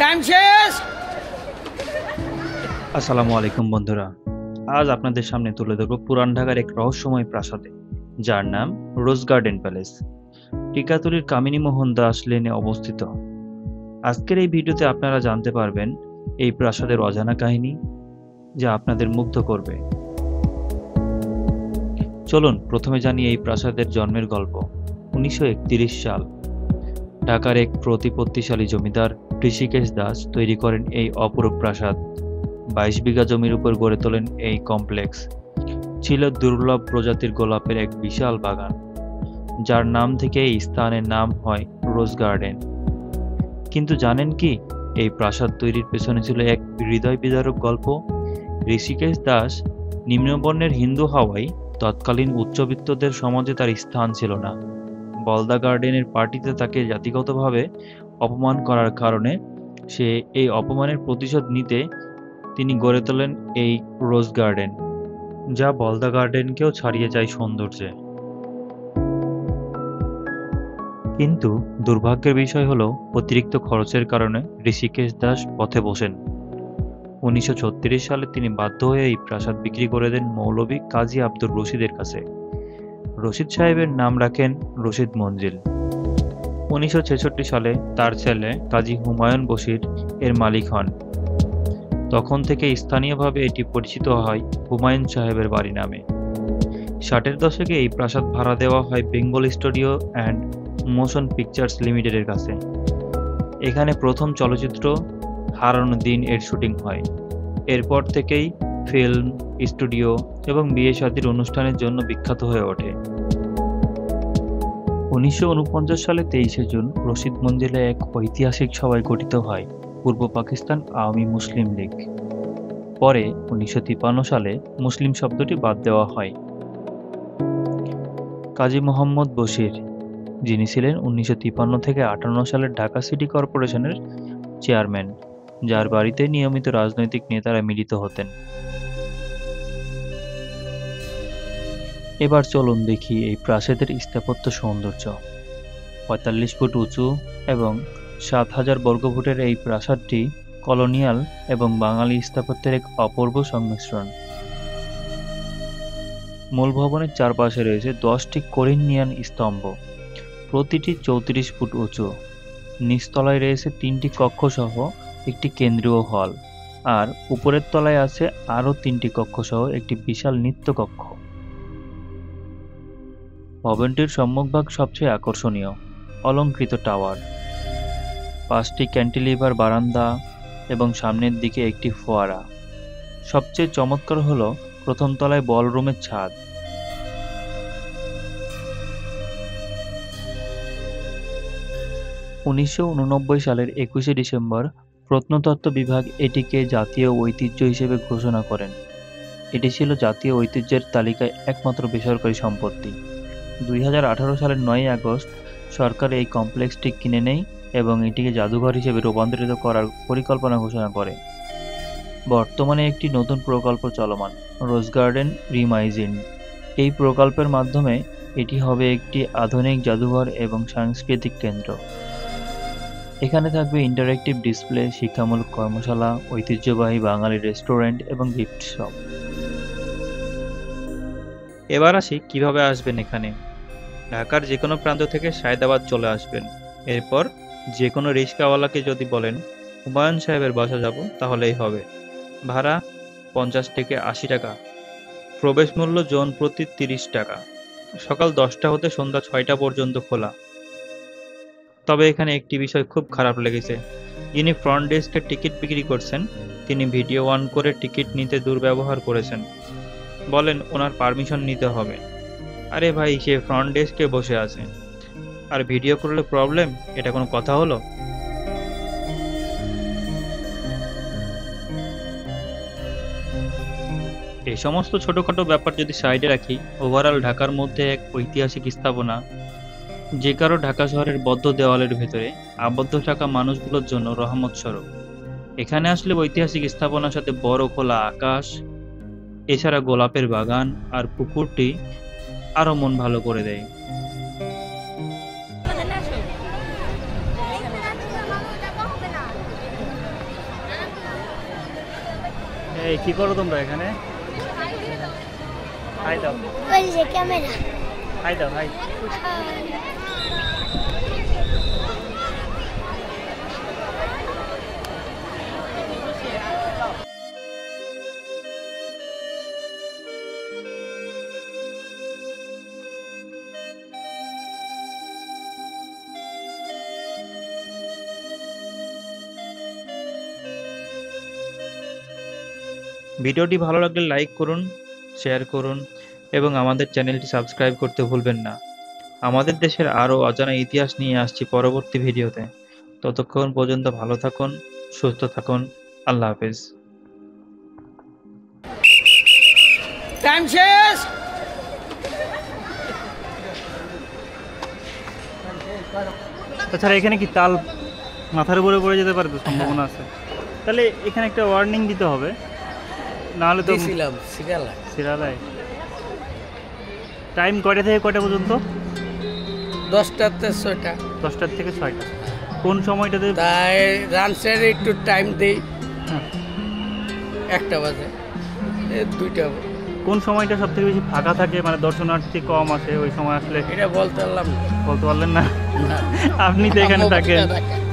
Time শেষ। আসসালামু আলাইকুম বন্ধুরা, আজ আপনাদের সামনে তুলে ধরব পুরান ঢাকার এক রহস্যময় প্রাসাদে, যার নাম রোজ গার্ডেন প্যালেস। টিকাতুরীর কামিনী মোহন দাস লেনে অবস্থিত। আজকের এই ভিডিওতে আপনারা জানতে পারবেন এই প্রাসাদের অজানা কাহিনী, যা আপনাদের মুগ্ধ করবে। চলুন প্রথমে জানি এই প্রাসাদের জন্মের গল্প। 1931 সাল ঢাকার এক প্রতিপত্তিশালী জমিদার ঋষিকেশ দাস তৈরি করেন এই অপরূপ প্রাসাদ। 22 বিঘা জমির উপর গড়ে তোলেন এই কমপ্লেক্স। ছিল দুর্লভ প্রজাতির গোলাপের এক বিশাল বাগান, যার নাম থেকে এই স্থানের নাম হয় রোজ গার্ডেন। কিন্তু জানেন কি, এই প্রাসাদ তৈরির পেছনে ছিল এক হৃদয় বিদারক গল্প। ঋষিকেশ দাস নিম্নবর্ণের হিন্দু হওয়ায় তৎকালীন উচ্চবিত্তদের সমাজে তার স্থান ছিল না। বলদা গার্ডেনের পার্টিতে তাকে জাতিগতভাবে অপমান করার কারণে সে এই অপমানের প্রতিশোধ নিতে তিনি গড়ে তোলেন এই রোজ গার্ডেন, যা বলদা গার্ডেনকেও ছাড়িয়ে যায় সৌন্দর্যে। কিন্তু দুর্ভাগ্যের বিষয় হলো, অতিরিক্ত খরচের কারণে ঋষিকেশ দাস পথে বসেন। 1936 সালে তিনি বাধ্য হয়ে এই প্রাসাদ বিক্রি করে দেন মৌলভী কাজী আব্দুর রশিদের কাছে। রশিদ সাহেবের নাম রাখেন রশিদ মঞ্জিল। 1966 সালে তার ছেলে কাজী হুমায়ুন বশির এর মালিক হন। তখন থেকে স্থানীয়ভাবে এটি পরিচিত হয় হুমায়ুন সাহেবের বাড়ি নামে। 60-এর দশকে এই প্রাসাদ ভাড়া দেওয়া হয় Bengal studio and motion pictures লিমিটেডের কাছে। এখানে প্রথম চলচ্চিত্র হারানো দিন এর শুটিং হয়। এরপর থেকেই ফিল্ম, স্টুডিও এবং বিয়ে শাদীর অনুষ্ঠানের জন্য বিখ্যাত হয়ে ওঠে। 1949 সালে 23শে জুন রশিদ মঞ্জিলে এক ঐতিহাসিক সভায় গঠিত হয় পূর্ব পাকিস্তান আওয়ামী মুসলিম লীগ। পরে 1953 সালে মুসলিম শব্দটি বাদ দেওয়া হয়। কাজী মোহাম্মদ বশির, যিনি ছিলেন 1953 থেকে 58 সালের ঢাকা সিটি কর্পোরেশনের চেয়ারম্যান, যার বাড়িতে নিয়মিত রাজনৈতিক নেতারা মিলিত হতেন। এবার চলুন দেখি এই প্রাসাদের স্থাপত্য সৌন্দর্য। 45 ফুট উঁচু এবং 7000 বর্গফুটের এই প্রাসাদটি কলোনিয়াল এবং বাঙালি স্থাপত্যের এক অপূর্ব সংমিশ্রণ। মূল ভবনের চারপাশে রয়েছে 10টি করিন্থিয়ান স্তম্ভ, প্রতিটি 34 ফুট উঁচু। নিচতলায় রয়েছে 3টি কক্ষ সহ একটি কেন্দ্রীয় হল, আর উপরের তলায় আছে আরও 3টি কক্ষ সহ একটি বিশাল নৃত্য কক্ষ। ভবনটির সম্মুখভাগ সবচেয়ে আকর্ষণীয়, অলংকৃত টাওয়ার, 5টি ক্যান্টিলিভার বারান্দা এবং সামনের দিকে একটি ফোয়ারা। সবচেয়ে চমৎকার হলো প্রথম তলায় বলরুমের ছাদ। সালের 21শে ডিসেম্বর প্রত্নতত্ত্ব বিভাগ এটিকে জাতীয় ঐতিহ্য হিসেবে ঘোষণা করেন। এটি ছিল জাতীয় ঐতিহ্যের তালিকায় একমাত্র বেসরকারি সম্পত্তি। 2018 সালের 9 আগস্ট সরকার এই কমপ্লেক্সটি কিনে নেয় এবং এটিকে জাদুঘর হিসেবে রূপান্তরিত করার পরিকল্পনা ঘোষণা করে। বর্তমানে একটি নতুন প্রকল্প চলমান, রোজ গার্ডেন রিমাইজিন্ড। এই প্রকল্পের মাধ্যমে এটি হবে একটি আধুনিক জাদুঘর এবং সাংস্কৃতিক কেন্দ্র। এখানে থাকবে ইন্টারঅ্যাক্টিভ ডিসপ্লে, শিক্ষামূলক কর্মশালা, ঐতিহ্যবাহী বাঙালি রেস্টুরেন্ট এবং গিফট শপ। এবার আসি কিভাবে আসবেন এখানে। ঢাকার যে কোনো প্রান্ত থেকে সায়দাবাদ চলে আসবেন। এরপর যে কোনো রিক্সাওয়ালাকে যদি বলেন হুমায়ুন সাহেবের বাসা যাব, তাহলেই হবে। ভাড়া 50 থেকে 80 টাকা। প্রবেশ মূল্য জন প্রতি 30 টাকা। সকাল 10টা হতে সন্ধ্যা 6টা পর্যন্ত খোলা। তবে এখানে একটি বিষয় খুব খারাপ লেগেছে। যিনি ফ্রন্ট ডেস্কে টিকিট বিক্রি করছেন, তিনি ভিডিও অন করে টিকিট নিতে দুর্ব্যবহার করেছেন। বলেন ওনার পারমিশন নিতে হবে। আরে ভাই, সে ফ্রন্ট ডেস্কে বসে আছে, আর ভিডিও করলে প্রবলেম? এটা কোনো কথা হলো? এই সমস্ত ছোটখাটো ব্যাপার যদি সাইডে রাখি, ওভারঅল ঢাকার মধ্যে এক ঐতিহাসিক স্থাপনা, যে কারো ঢাকা শহরের বদ্ধ দেওয়ালের ভেতরে আবদ্ধ থাকা মানুষগুলোর জন্য রহমত স্বরূপ। এখানে আসলে ঐতিহাসিক স্থাপনার সাথে বড় খোলা আকাশ, এছাড়া গোলাপের বাগান আর পুকুরটি আরো মন ভালো করে দেয়। এই কি করো তোমরা এখানে? হাই দাও, ওই যে ক্যামেরা। হাই দাও, হাই। ভিডিওটি ভালো লাগলে লাইক করুন, শেয়ার করুন এবং আমাদের চ্যানেলটি সাবস্ক্রাইব করতে ভুলবেন না। আমাদের দেশের আরও অজানা ইতিহাস নিয়ে আসছি পরবর্তী ভিডিওতে। ততক্ষণ পর্যন্ত ভালো থাকুন, সুস্থ থাকুন। আল্লাহ হাফেজ। টাইম শেষ। তাছাড়া এখানে কি তাল মাথার উপরে পড়ে যেতে পারে? তো সম্ভাবনা আছে। তাহলে এখানে একটা ওয়ার্নিং দিতে হবে, নাহলে তো দিছিলাম সিরালায়। টাইম কয়টা থেকে কয়টা পর্যন্ত? 10টাতে 6টা। 10টার থেকে 6টা। কোন সময়টাতে? তাই রানসের একটু টাইম দেই, হ্যাঁ। 1টা বাজে, 2টা। কোন সময়টা সব থেকে বেশি ফাঁকা থাকে, মানে দর্শনার্থী কম আসে ওই সময়? আসলে এটা বলতে পারলাম না। বলতে পারলেন না? না। আপনি তো এখানে থাকেন। থাকেন।